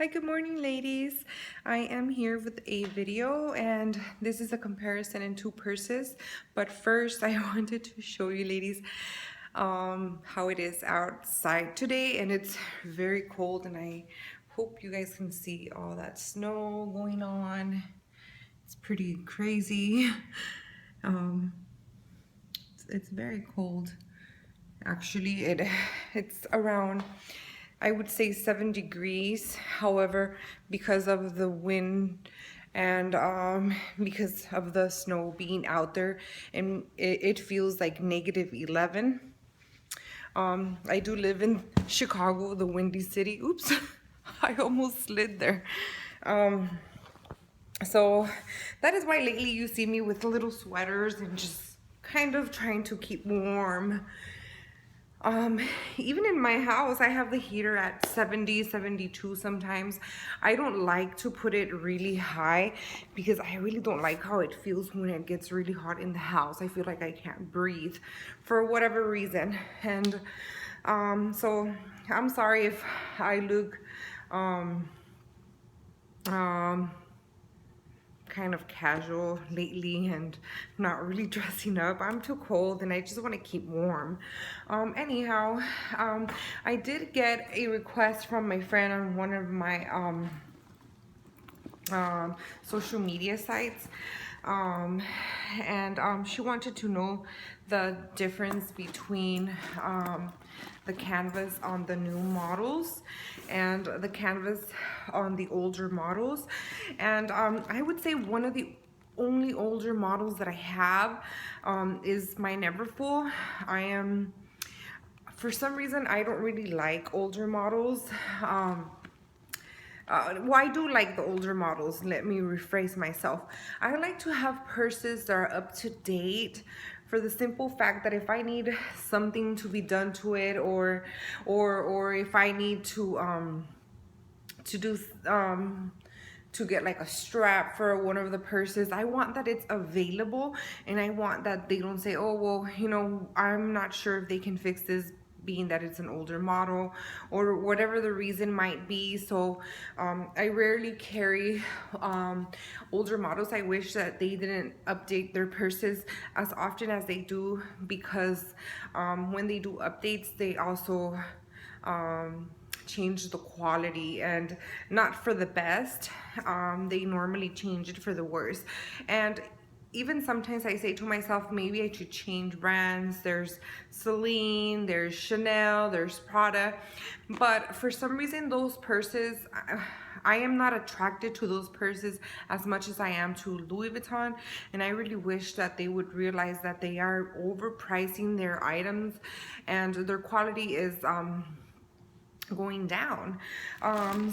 Hi, good morning, ladies. I am here with a video, and this is a comparison in two purses. But first, I wanted to show you, ladies, how it is outside today, and it's very cold, and I hope you guys can see all that snow going on. It's pretty crazy. Um, it's very cold. Actually, it's around, I would say, 7 degrees. However, because of the wind and because of the snow being out there, and it feels like -11. I do live in Chicago, the Windy City. Oops, I almost slid there. So that is why lately you see me with little sweaters and just kind of trying to keep warm. Even in my house, I have the heater at 70, 72 sometimes. I don't like to put it really high because I really don't like how it feels when it gets really hot in the house. I feel like I can't breathe for whatever reason. And so I'm sorry if I look kind of casual lately and not really dressing up. I'm too cold and I just want to keep warm. Anyhow, I did get a request from my friend on one of my social media sites, and she wanted to know the difference between the canvas on the new models and the canvas on the older models. And I would say one of the only older models that I have is my Neverfull. For some reason, I don't really like older models. Well, I do like the older models. Let me rephrase myself. I like to have purses that are up to date, for the simple fact that if I need something to be done to it, or if I need to do to get like a strap for one of the purses, I want that it's available, and I want that they don't say, oh well, I'm not sure if they can fix this, being that it's an older model or whatever the reason might be. So I rarely carry older models. I wish that they didn't update their purses as often as they do, because when they do updates, they also change the quality, and not for the best. They normally change it for the worse. And even sometimes I say to myself, maybe I should change brands. There's Celine, there's Chanel, there's Prada, but for some reason those purses, I am not attracted to those purses as much as I am to Louis Vuitton. And I really wish that they would realize that they are overpricing their items and their quality is going down.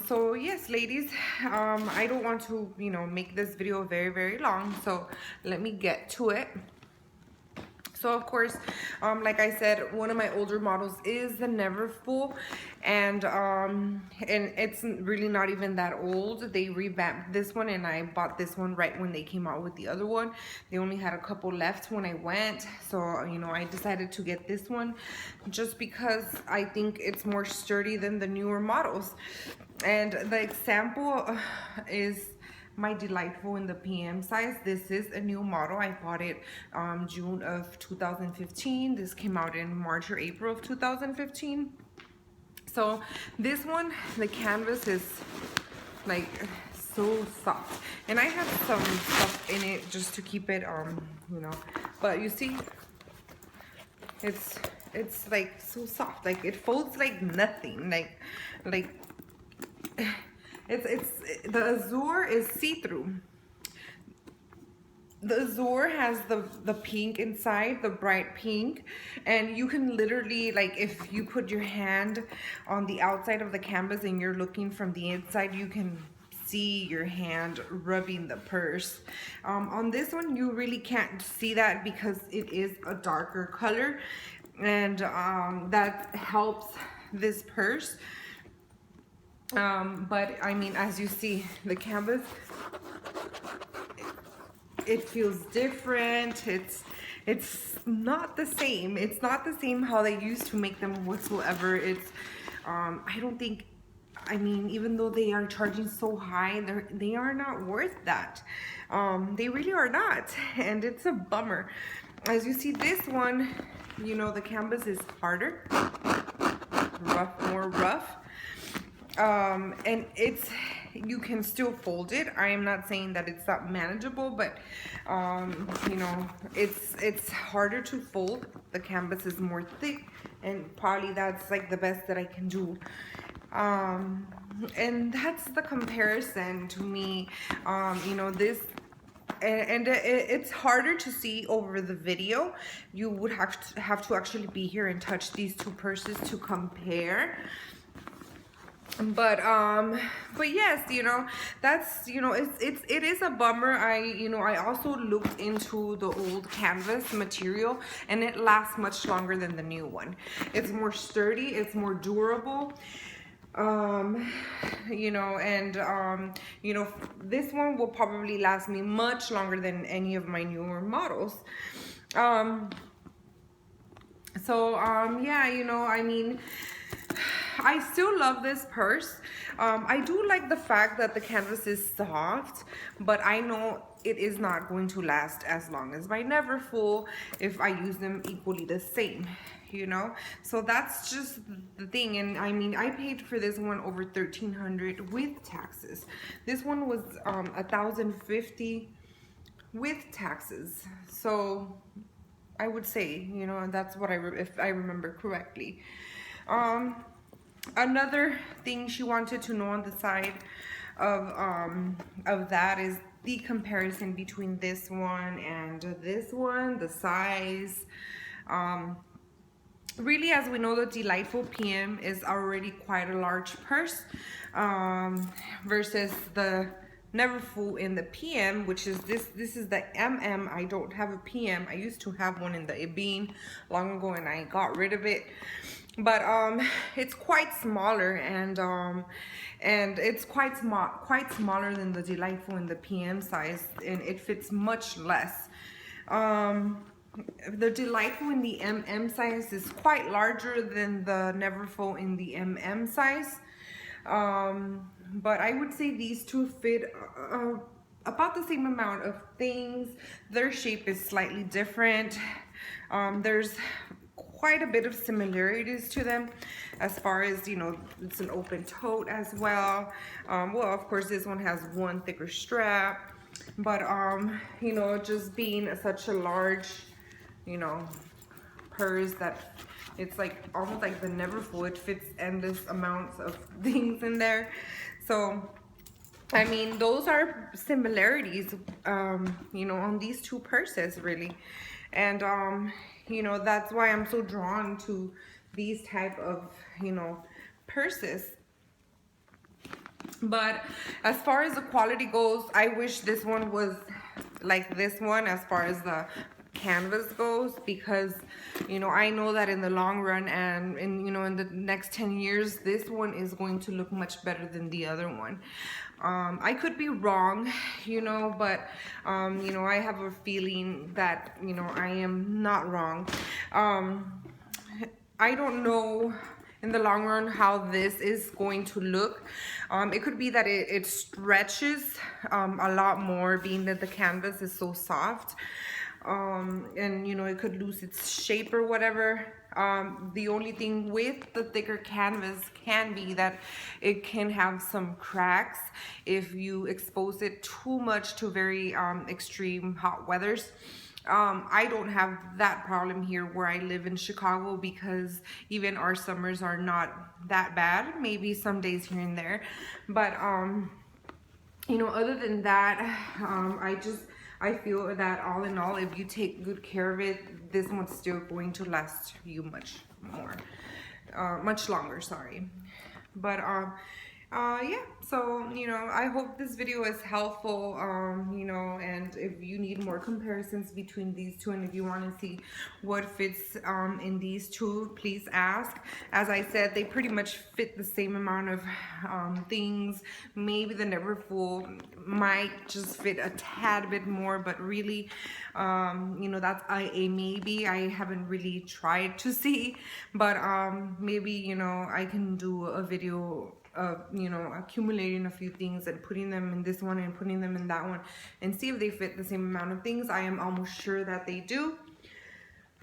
So yes, ladies, I don't want to make this video very long, so let me get to it. So of course, like I said, one of my older models is the Neverfull, and it's really not even that old. They revamped this one, and I bought this one right when they came out with the other one. They only had a couple left when I went, so I decided to get this one just because I think it's more sturdy than the newer models. And the example is my Delightful in the PM size. This is a new model. I bought it June of 2015. This came out in March or April of 2015. So this one, the canvas is like so soft, and I have some stuff in it just to keep it but you see, it's like so soft, like it folds like nothing, like it's the azure is see-through. The azure has the pink inside, the bright pink, and you can literally, like, if you put your hand on the outside of the canvas and you're looking from the inside, you can see your hand rubbing the purse. On this one, you really can't see that because it is a darker color, and that helps this purse. But I mean, as you see, the canvas, it feels different. It's not the same. It's not the same how they used to make them whatsoever. It's I don't think I mean, even though they are charging so high, they are not worth that. They really are not, and it's a bummer. As you see, this one, you know, the canvas is harder, more rough. And you can still fold it. I am not saying that it's not manageable, but you know, it's harder to fold. The canvas is more thick, and probably that's like the best that I can do. And that's the comparison to me. You know, this, and it's harder to see over the video. You would have to actually be here and touch these two purses to compare. But yes, you know, that's, you know, it is a bummer. I also looked into the old canvas material, and it lasts much longer than the new one. It's more sturdy, it's more durable. You know, and you know, this one will probably last me much longer than any of my newer models. Yeah, you know, I mean, I still love this purse. I do like the fact that the canvas is soft, but I know it is not going to last as long as my Neverfull if I use them equally the same, you know. So that's just the thing. And I mean, I paid for this one over $1,300 with taxes. This one was $1,050 with taxes. So I would say, you know, that's what if I remember correctly. Another thing she wanted to know on the side of that is the comparison between this one and this one, the size. Really, as we know, the Delightful PM is already quite a large purse, versus the Neverfull in the PM, which is this is the MM. I don't have a PM. I used to have one in the Ebene long ago, and I got rid of it. But it's quite smaller, and it's quite smaller than the Delightful in the PM size, and it fits much less. The Delightful in the MM size is quite larger than the Neverfull in the MM size. But I would say these two fit about the same amount of things. Their shape is slightly different. There's quite a bit of similarities to them as far as, you know, it's an open tote as well. Well, of course, this one has one thicker strap, but you know, just being such a large, you know, purse that it's like almost like the Neverfull. It fits endless amounts of things in there. So I mean, those are similarities, you know, on these two purses, really. And you know, that's why I'm so drawn to these type of, you know, purses. But as far as the quality goes, I wish this one was like this one as far as the canvas goes, because, you know, I know that in the long run and in, you know, in the next 10 years, this one is going to look much better than the other one. I could be wrong, you know, but you know, I have a feeling that, you know, I am not wrong. I don't know in the long run how this is going to look. It could be that it stretches a lot more, being that the canvas is so soft. And you know, it could lose its shape or whatever. The only thing with the thicker canvas can be that it can have some cracks if you expose it too much to very extreme hot weathers. I don't have that problem here where I live in Chicago, because even our summers are not that bad. Maybe some days here and there, but you know, other than that, I feel that all in all, if you take good care of it, this one's still going to last you much longer, sorry. But yeah, so, you know, I hope this video is helpful, you know, and if you need more comparisons between these two, and if you want to see what fits in these two, please ask. As I said, they pretty much fit the same amount of things. Maybe the Neverfull might just fit a tad bit more, but really, you know, that's a maybe. I haven't really tried to see, but maybe, you know, I can do a video you know, accumulating a few things and putting them in this one and putting them in that one and see if they fit the same amount of things. I am almost sure that they do.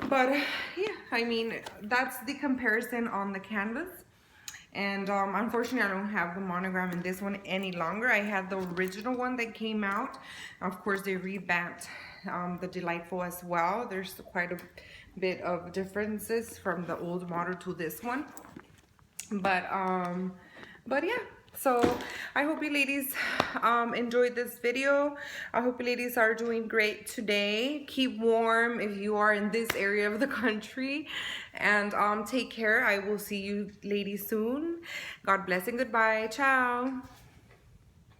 But yeah, I mean, that's the comparison on the canvas. And unfortunately, I don't have the monogram in this one any longer. I had the original one that came out. Of course, they revamped the Delightful as well. There's quite a bit of differences from the old model to this one. But yeah. So I hope you ladies enjoyed this video. I hope you ladies are doing great today. Keep warm if you are in this area of the country, and take care. I will see you ladies soon. God bless and goodbye. Ciao.